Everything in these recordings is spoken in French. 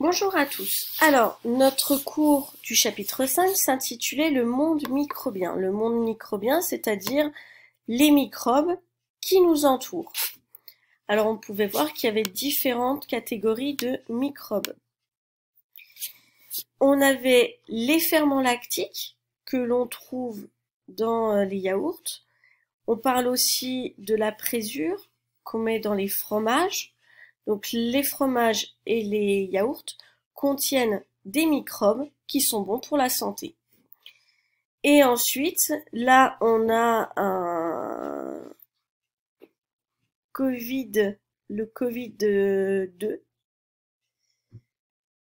Bonjour à tous. Alors, notre cours du chapitre 5 s'intitulait Le monde microbien. Le monde microbien, c'est-à-dire les microbes qui nous entourent. Alors, on pouvait voir qu'il y avait différentes catégories de microbes. On avait les ferments lactiques que l'on trouve dans les yaourts. On parle aussi de la présure qu'on met dans les fromages. Donc les fromages et les yaourts contiennent des microbes qui sont bons pour la santé. Et ensuite, là, on a le Covid-2,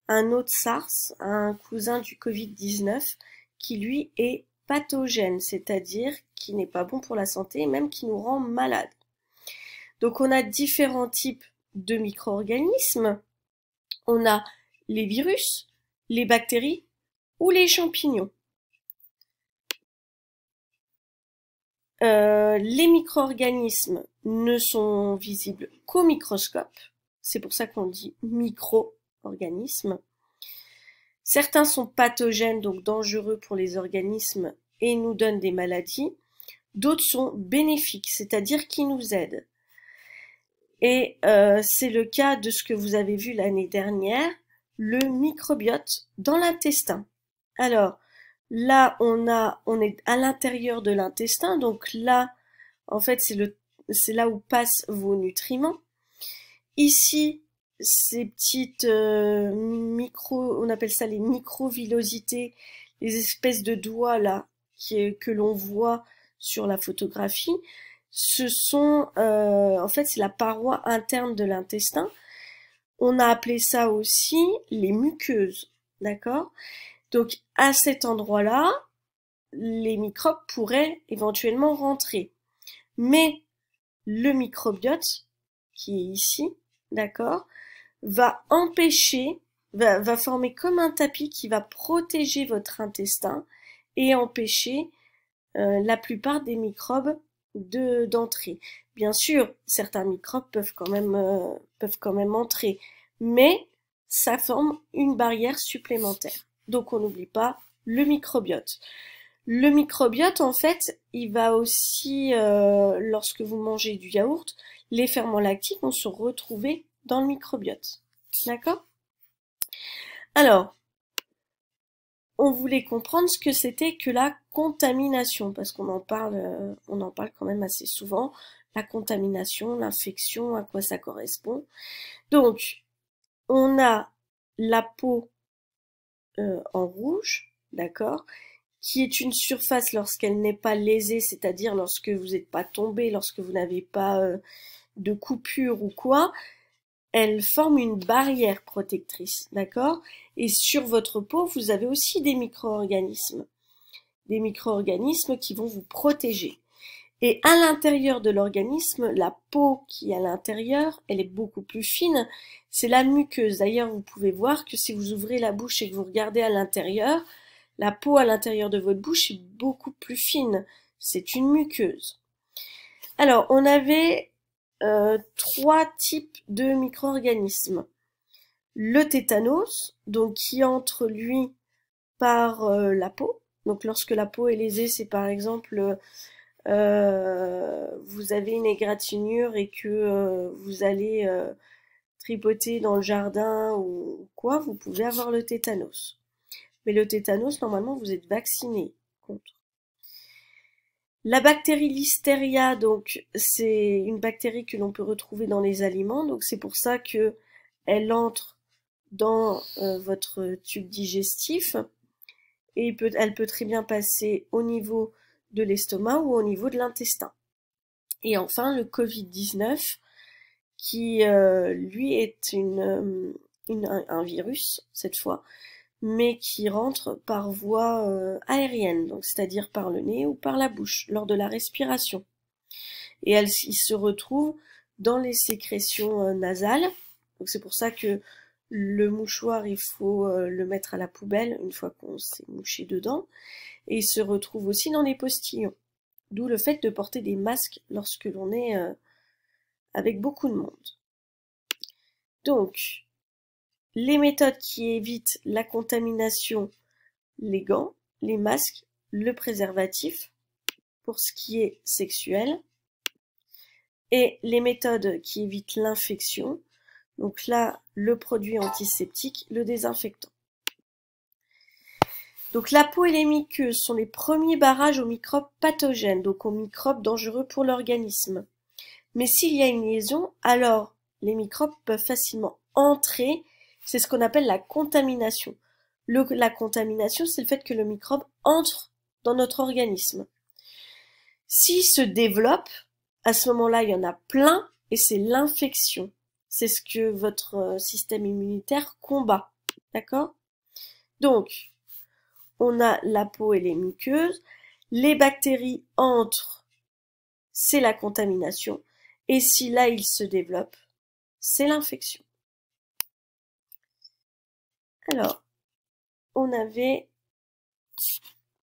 un autre SARS, un cousin du Covid-19, qui lui est pathogène, c'est-à-dire qui n'est pas bon pour la santé et même qui nous rend malades. Donc on a différents types de micro-organismes. On a les virus, les bactéries ou les champignons. Les micro-organismes ne sont visibles qu'au microscope. C'est pour ça qu'on dit micro-organismes. Certains sont pathogènes, donc dangereux pour les organismes et nous donnent des maladies. D'autres sont bénéfiques, c'est-à-dire qui nous aident. Et c'est le cas de ce que vous avez vu l'année dernière, le microbiote dans l'intestin. Alors, là, on est à l'intérieur de l'intestin, donc là, en fait, c'est là où passent vos nutriments. Ici, ces petites on appelle ça les microvillosités, les espèces de doigts là que l'on voit sur la photographie. Ce sont, en fait, c'est la paroi interne de l'intestin. On a appelé ça aussi les muqueuses, d'accord? Donc, à cet endroit-là, les microbes pourraient éventuellement rentrer. Mais le microbiote, qui est ici, d'accord, va former comme un tapis qui va protéger votre intestin et empêcher la plupart des microbes d'entrer. Bien sûr, certains microbes peuvent quand même entrer, mais ça forme une barrière supplémentaire. Donc on n'oublie pas le microbiote. Le microbiote, en fait, il va aussi, lorsque vous mangez du yaourt, les ferments lactiques vont se retrouver dans le microbiote. D'accord? Alors, on voulait comprendre ce que c'était que la contamination, parce qu'on en parle quand même assez souvent. La contamination, l'infection, à quoi ça correspond. Donc, on a la peau en rouge, d'accord, qui est une surface lorsqu'elle n'est pas lésée, c'est-à-dire lorsque vous n'êtes pas tombé, lorsque vous n'avez pas de coupure ou quoi, elle forme une barrière protectrice, d'accord? Et sur votre peau, vous avez aussi des micro-organismes qui vont vous protéger. Et à l'intérieur de l'organisme, la peau qui est à l'intérieur, elle est beaucoup plus fine, c'est la muqueuse. D'ailleurs, vous pouvez voir que si vous ouvrez la bouche et que vous regardez à l'intérieur, la peau à l'intérieur de votre bouche est beaucoup plus fine. C'est une muqueuse. Alors, on avait trois types de micro-organismes. Le tétanos, donc qui entre lui par la peau. Donc lorsque la peau est lésée, c'est par exemple vous avez une égratignure et que vous allez tripoter dans le jardin ou quoi, vous pouvez avoir le tétanos. Mais le tétanos, normalement, vous êtes vacciné contre. La bactérie Listeria, donc, c'est une bactérie que l'on peut retrouver dans les aliments, donc c'est pour ça que elle entre dans votre tube digestif et elle peut très bien passer au niveau de l'estomac ou au niveau de l'intestin. Et enfin, le Covid-19, qui lui est un virus, cette fois, mais qui rentre par voie aérienne, donc c'est-à-dire par le nez ou par la bouche, lors de la respiration. Et il se retrouve dans les sécrétions nasales. Donc c'est pour ça que le mouchoir, il faut le mettre à la poubelle une fois qu'on s'est mouché dedans. Et il se retrouve aussi dans les postillons. D'où le fait de porter des masques lorsque l'on est avec beaucoup de monde. Donc, les méthodes qui évitent la contamination, les gants, les masques, le préservatif, pour ce qui est sexuel, et les méthodes qui évitent l'infection, donc là, le produit antiseptique, le désinfectant. Donc la peau et les muqueuses sont les premiers barrages aux microbes pathogènes, donc aux microbes dangereux pour l'organisme. Mais s'il y a une liaison, alors les microbes peuvent facilement entrer, c'est ce qu'on appelle la contamination. La contamination, c'est le fait que le microbe entre dans notre organisme. S'il se développe, à ce moment-là, il y en a plein et c'est l'infection. C'est ce que votre système immunitaire combat. D'accord? Donc, on a la peau et les muqueuses. Les bactéries entrent, c'est la contamination. Et si là, il se développe, c'est l'infection. Alors, on avait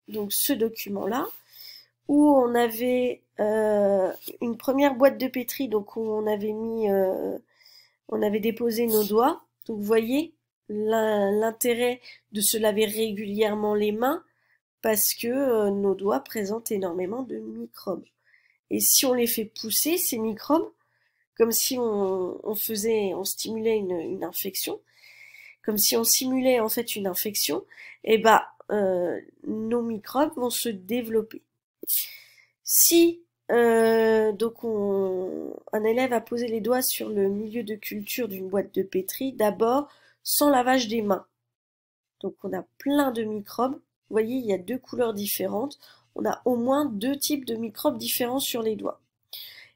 donc ce document-là où on avait une première boîte de pétri, donc où on avait déposé nos doigts. Donc vous voyez l'intérêt de se laver régulièrement les mains parce que nos doigts présentent énormément de microbes. Et si on les fait pousser, ces microbes, comme si on stimulait une infection, comme si on simulait en fait une infection, et nos microbes vont se développer. Si donc un élève a posé les doigts sur le milieu de culture d'une boîte de pétri, d'abord sans lavage des mains. Donc on a plein de microbes. Vous voyez, il y a deux couleurs différentes. On a au moins deux types de microbes différents sur les doigts.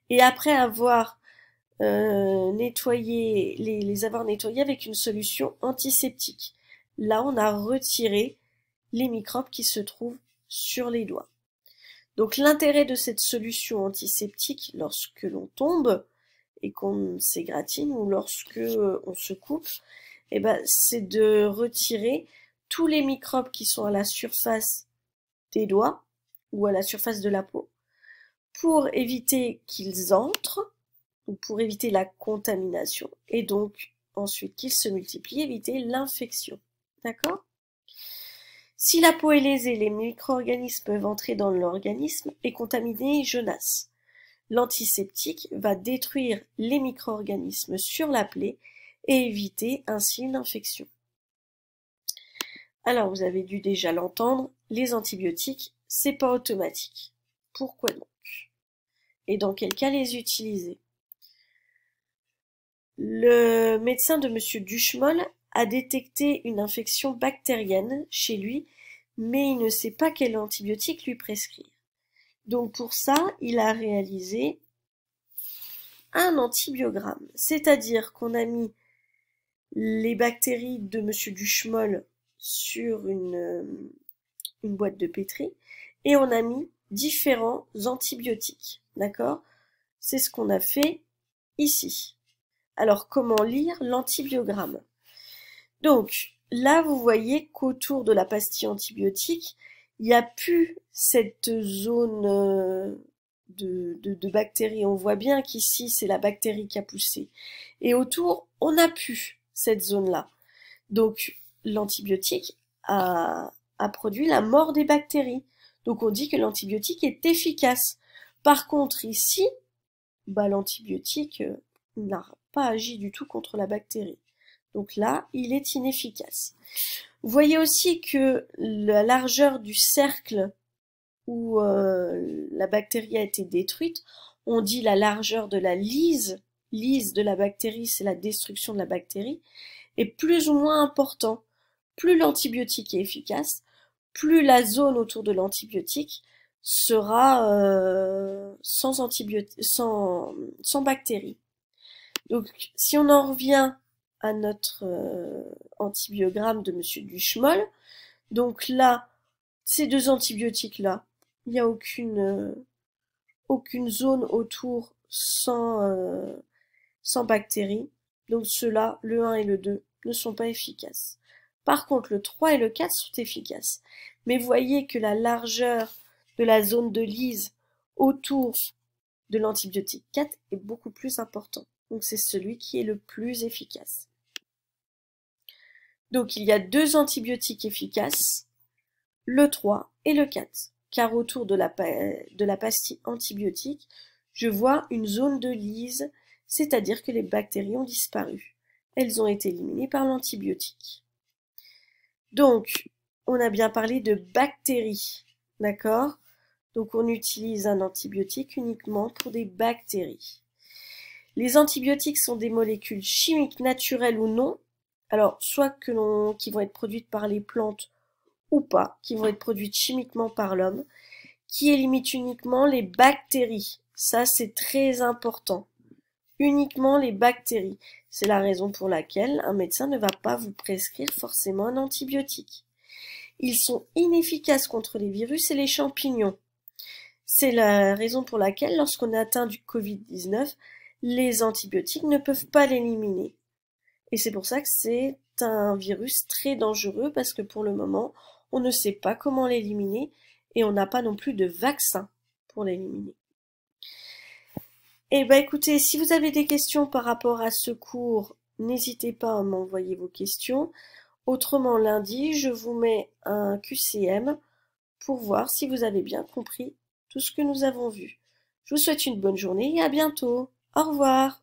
Et après avoir les avoir nettoyés avec une solution antiseptique. Là, on a retiré les microbes qui se trouvent sur les doigts. Donc l'intérêt de cette solution antiseptique lorsque l'on tombe et qu'on s'égratine ou lorsque on se coupe, c'est de retirer tous les microbes qui sont à la surface des doigts ou à la surface de la peau pour éviter qu'ils entrent ou pour éviter la contamination et donc ensuite qu'ils se multiplient, éviter l'infection. D'accord ? Si la peau est lésée, les micro-organismes peuvent entrer dans l'organisme et contaminer jaunasse. L'antiseptique va détruire les micro-organismes sur la plaie et éviter ainsi une infection. Alors, vous avez dû déjà l'entendre, les antibiotiques, c'est pas automatique. Pourquoi donc? Et dans quel cas les utiliser? Le médecin de Monsieur Duchemol a détecté une infection bactérienne chez lui, mais il ne sait pas quel antibiotique lui prescrire. Donc pour ça, il a réalisé un antibiogramme, c'est-à-dire qu'on a mis les bactéries de Monsieur Duchemol sur une boîte de pétri et on a mis différents antibiotiques, d'accord? C'est ce qu'on a fait ici. Alors comment lire l'antibiogramme? Donc là, vous voyez qu'autour de la pastille antibiotique, il n'y a plus cette zone de bactéries. On voit bien qu'ici, c'est la bactérie qui a poussé. Et autour, on n'a plus cette zone-là. Donc l'antibiotique a produit la mort des bactéries. Donc on dit que l'antibiotique est efficace. Par contre, ici, l'antibiotique n'a pas agi du tout contre la bactérie. Donc là, il est inefficace. Vous voyez aussi que la largeur du cercle où la bactérie a été détruite, on dit la largeur de la lise de la bactérie, c'est la destruction de la bactérie, est plus ou moins important. Plus l'antibiotique est efficace, plus la zone autour de l'antibiotique sera sans bactéries. Donc, si on en revient à notre antibiogramme de Monsieur Duchemol, donc là, ces deux antibiotiques-là, il n'y a aucune zone autour sans bactéries. Donc ceux-là, le 1 et le 2, ne sont pas efficaces. Par contre, le 3 et le 4 sont efficaces. Mais vous voyez que la largeur de la zone de lise autour de l'antibiotique 4 est beaucoup plus importante. Donc c'est celui qui est le plus efficace. Donc il y a 2 antibiotiques efficaces, le 3 et le 4, car autour de la pastille antibiotique, je vois une zone de lyse, c'est-à-dire que les bactéries ont disparu. Elles ont été éliminées par l'antibiotique. Donc, on a bien parlé de bactéries, d'accord? Donc on utilise un antibiotique uniquement pour des bactéries. Les antibiotiques sont des molécules chimiques naturelles ou non, alors soit qui vont être produites par les plantes ou pas, qui vont être produites chimiquement par l'homme, qui éliminent uniquement les bactéries. Ça, c'est très important. Uniquement les bactéries. C'est la raison pour laquelle un médecin ne va pas vous prescrire forcément un antibiotique. Ils sont inefficaces contre les virus et les champignons. C'est la raison pour laquelle, lorsqu'on est atteint du Covid-19, les antibiotiques ne peuvent pas l'éliminer. Et c'est pour ça que c'est un virus très dangereux, parce que pour le moment, on ne sait pas comment l'éliminer et on n'a pas non plus de vaccin pour l'éliminer. Eh ben écoutez, si vous avez des questions par rapport à ce cours, n'hésitez pas à m'envoyer vos questions. Autrement, lundi, je vous mets un QCM pour voir si vous avez bien compris tout ce que nous avons vu. Je vous souhaite une bonne journée et à bientôt. Au revoir.